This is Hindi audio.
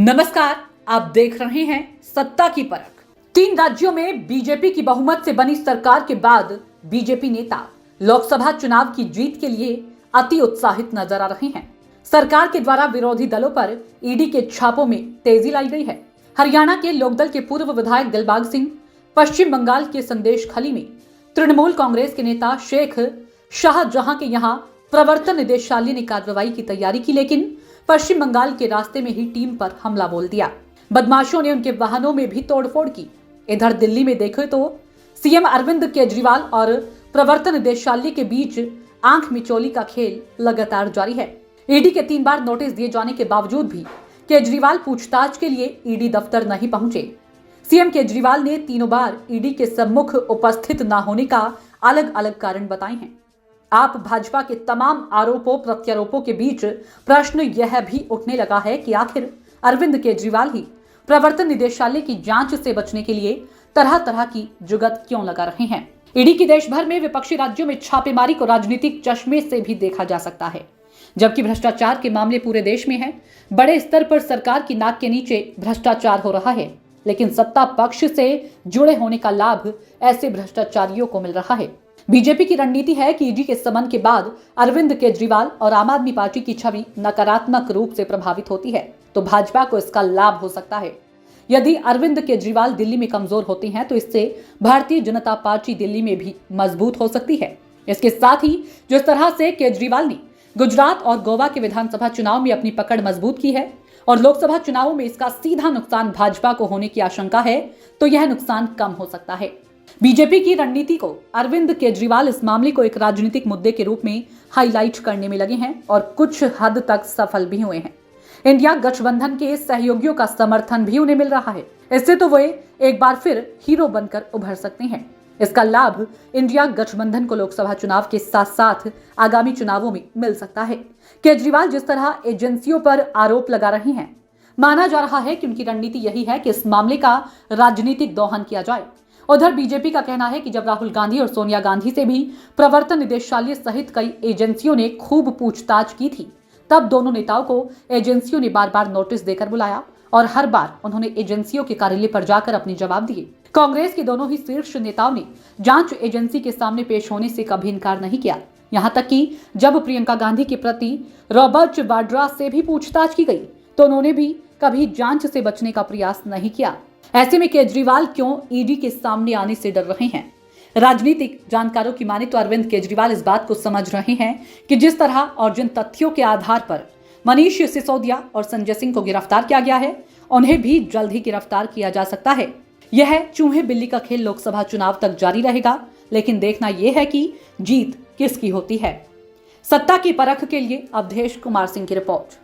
नमस्कार, आप देख रहे हैं सत्ता की परख। 3 राज्यों में बीजेपी की बहुमत से बनी सरकार के बाद बीजेपी नेता लोकसभा चुनाव की जीत के लिए अति उत्साहित नजर आ रहे हैं। सरकार के द्वारा विरोधी दलों पर ईडी के छापों में तेजी लाई गई है। हरियाणा के लोकदल के पूर्व विधायक दिलबाग सिंह, पश्चिम बंगाल के संदेश खली में तृणमूल कांग्रेस के नेता शेख शाहजहां के यहाँ प्रवर्तन निदेशालय ने कार्रवाई की तैयारी की, लेकिन पश्चिम बंगाल के रास्ते में ही टीम पर हमला बोल दिया। बदमाशों ने उनके वाहनों में भी तोड़फोड़ की। इधर दिल्ली में देखें तो सीएम अरविंद केजरीवाल और प्रवर्तन निदेशालय के बीच आंख मिचौली का खेल लगातार जारी है। ईडी के 3 बार नोटिस दिए जाने के बावजूद भी केजरीवाल पूछताछ के लिए ईडी दफ्तर नहीं पहुंचे। सीएम केजरीवाल ने तीनों बार ईडी के सम्मुख उपस्थित न होने का अलग अलग कारण बताए हैं। आप भाजपा के तमाम आरोपों प्रत्यारोपों के बीच प्रश्न यह भी उठने लगा है कि आखिर अरविंद केजरीवाल ही प्रवर्तन निदेशालय की जांच से बचने के लिए तरह तरह की जुगत क्यों लगा रहे हैं। ईडी की देश भर में विपक्षी राज्यों में छापेमारी को राजनीतिक चश्मे से भी देखा जा सकता है। जबकि भ्रष्टाचार के मामले पूरे देश में है, बड़े स्तर पर सरकार की नाक के नीचे भ्रष्टाचार हो रहा है, लेकिन सत्ता पक्ष से जुड़े होने का लाभ ऐसे भ्रष्टाचारियों को मिल रहा है। बीजेपी की रणनीति है कि ईडी के समन के बाद अरविंद केजरीवाल और आम आदमी पार्टी की छवि नकारात्मक रूप से प्रभावित होती है, तो भाजपा को इसका लाभ हो सकता है। यदि अरविंद केजरीवाल दिल्ली में कमजोर होते हैं तो इससे भारतीय जनता पार्टी दिल्ली में भी मजबूत हो सकती है। इसके साथ ही जिस तरह से केजरीवाल ने गुजरात और गोवा के विधानसभा चुनाव में अपनी पकड़ मजबूत की है और लोकसभा चुनावों में इसका सीधा नुकसान भाजपा को होने की आशंका है, तो यह नुकसान कम हो सकता है। बीजेपी की रणनीति को अरविंद केजरीवाल इस मामले को एक राजनीतिक मुद्दे के रूप में हाईलाइट करने में लगे हैं और कुछ हद तक सफल भी हुए हैं। इंडिया गठबंधन के सहयोगियों का समर्थन भी उन्हें मिल रहा है। इससे तो वे एक बार फिर हीरो बनकर उभर सकते हैं। इसका लाभ इंडिया गठबंधन को लोकसभा चुनाव के साथ साथ आगामी चुनावों में मिल सकता है। केजरीवाल जिस तरह एजेंसियों पर आरोप लगा रहे हैं, माना जा रहा है कि उनकी रणनीति यही है कि इस मामले का राजनीतिक दोहन किया जाए। उधर बीजेपी का कहना है कि जब राहुल गांधी और सोनिया गांधी से भी प्रवर्तन निदेशालय सहित कई एजेंसियों ने खूब पूछताछ की थी, तब दोनों नेताओं को एजेंसियों ने बार बार नोटिस देकर बुलाया और हर बार उन्होंने एजेंसियों के कार्यालय पर जाकर अपने जवाब दिए। कांग्रेस के दोनों ही शीर्ष नेताओं ने जांच एजेंसी के सामने पेश होने से कभी इनकार नहीं किया। यहाँ तक कि जब प्रियंका गांधी के प्रति रॉबर्ट वाड्रा से भी पूछताछ की गई तो उन्होंने भी कभी जांच से बचने का प्रयास नहीं किया। ऐसे में केजरीवाल क्यों ईडी के सामने आने से डर रहे हैं? राजनीतिक जानकारों की माने तो अरविंद केजरीवाल इस बात को समझ रहे हैं कि जिस तरह और जिन तथ्यों के आधार पर मनीष सिसोदिया और संजय सिंह को गिरफ्तार किया गया है, उन्हें भी जल्द ही गिरफ्तार किया जा सकता है। यह चूहे बिल्ली का खेल लोकसभा चुनाव तक जारी रहेगा, लेकिन देखना यह है कि जीत किसकी होती है। सत्ता की परख के लिए अवधेश कुमार सिंह की रिपोर्ट।